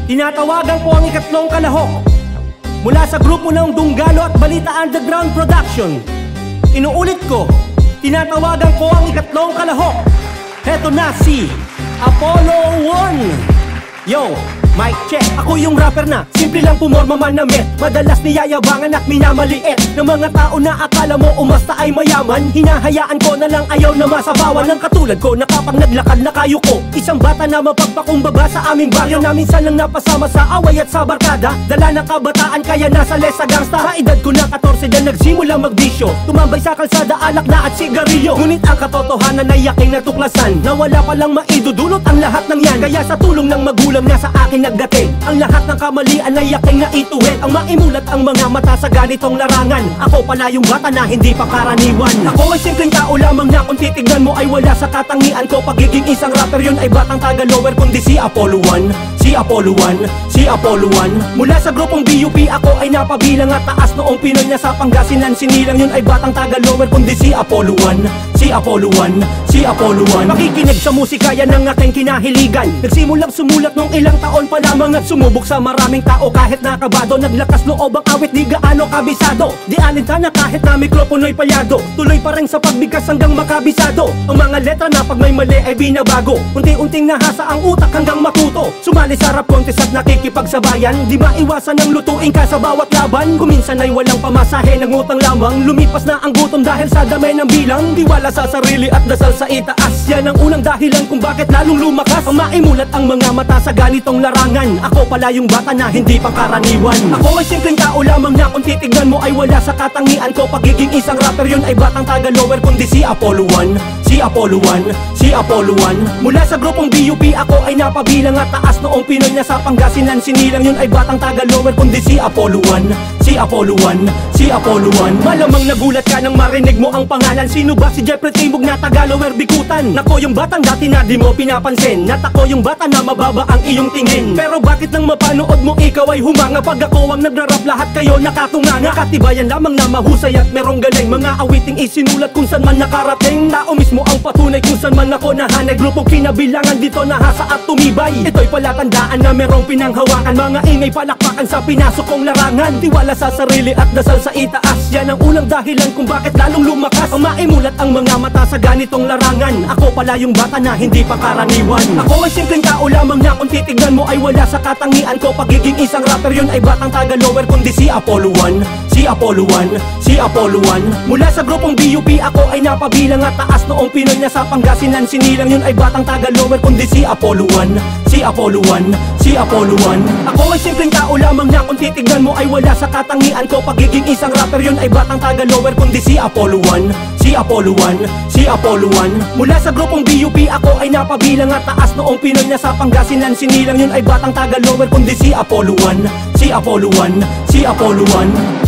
Tinatawagan ko ang ikatlong kalahok mula sa grupo ng Dunggalo at Balita Underground Production. Inuulit ko, tinatawagan ko ang ikatlong kalahok. Heto na si Apollo 1. Yo, mic check. Ako yung rapper na simple lang pumorma manamit. Madalas niyayabangan at minamaliit ng mga tao na akala mo umasta ay mayaman. Hinahayaan ko na lang ayaw na masabawan ng katulad ko na kapag naglakad na kayo ko. Isang bata na mapagpakumbaba sa aming baryo na minsan lang napasama sa away at sa barkada. Dala ng kabataan kaya nasa lesa gangsta. Sa edad ko na 14 na nagsimula magbisyo. Tumambay sa kalsada, alak na at sigarilyo. Ngunit ang katotohanan ay aking natuklasan na wala palang maidudulot ang lahat ng yan. Kaya sa tulong ng magulang na sa akin nagdating, ang lahat ng kamalian ay aking naituwid. Ang maimulat ang mga mata sa ganitong larangan. Ako pala yung bata na hindi pa karaniwan. Ako ay simpleng tao lamang na kung titignan mo ay wala sa katangian ko. Pagiging isang rapper yun ay batang taga-lower kundi si Apollo 1. Si Apollo 1, si Apollo 1. Mula sa grupong BUP ako ay napabilang at taas noong Pinoy na sa Pangasinan. Sinilang yun ay batang taga-lower kundi si Apollo 1. Si Apollo 1, si Apollo 1. Makikinig sa musika yan ang aking kinahiligan. Nagsimulang sumulat nung ilang taon pa lamang at sumubok sa maraming tao kahit nakabado. Naglakas loob ang awit di gaano kabisado. Di alintana kahit na mikropono'y palyado. Tuloy pa rin sa pagbigkas hanggang makabisado. Ang mga letra na pag may mali ay binabago. Unti-unting nahasa ang utak hanggang matuto. Sumali sa rap contest at nakikipagsabayan. Di maiwasan ang lutuin ka sa bawat laban. Kuminsan ay walang pamasahe ng utang lamang. Lumipas na ang gutom dahil sa damay ng bilang. Tiwala sa sarili at dasal sa itaas. Yan ang unang dahilan kung bakit lalong lumakas. Ang maimulat ang mga mata sa ganitong larangan. Ako pala yung bata na hindi pangkaraniwan. Ako ay simpleng tao lamang na kung titignan mo ay wala sa katangian ko. Pagiging isang rapper yun ay batang taga-lower kundi si Apollo 1. Si Apollo 1, si Apollo 1. Mula sa grupong BUP ako ay napabilang at taas noong Pinoy na sa Pangasinan. Sinilang yun ay batang taga-lower kundi si Apollo 1. Si Apollo 1, si Apollo 1. Malamang nagulat ka nang marinig mo ang pangalan. Sino ba si Jeffrey Timog na taga-lower bikutan? Nako yung batang dati na di mo pinapansin. At ako yung bata na mababa ang iyong tingin. Pero bakit nang mapanood mo ikaw ay humanga? Pag ako ang nagrarap lahat kayo nakatunganga. Katibayan lamang na mahusay at merong galing. Mga awiting isinulat kung saan man nakarating. Tao mismo ang patunay kung saan man ako nahanay. Grupong kinabilangan dito nahasa at tumibay. Ito'y palatandaan na merong pinanghawakan. Mga ingay palakpakan sa pinasok kong larangan. Tiwala sa sarili at dasal sa itaas. Yan ang unang dahilan kung bakit lalong lumakas. Ang maimulat ang mga mata sa ganitong larangan. Ako pala yung bata na hindi pa karaniwan. Ako ay simpleng tao lamang na kung titignan mo ay wala sa katangian ko. Pagiging isang rapper yun ay batang taga-lower kundi si Apollo 1. Si Apollo 1, si Apollo 1. Mula sa grupong BUP ako ay napabilang at taas noong Pinoy na sa Pangasinan. Sinilang yun ay batang taga-lower kundi si Apollo 1. Si Apollo 1, si Apollo 1. Ako ay simpleng tao lamang na kung titignan mo ay wala sa katangian ko. Pagiging isang rapper yun ay batang taga-lower kundi si Apollo 1. Si Apollo 1, si Apollo 1. Mula sa grupong BUP ako ay napabilang at taas noong Pinoy na sa Pangasinan. Sinilang yun ay batang taga-lower kundi si Apollo 1. Si Apollo 1, si Apollo 1.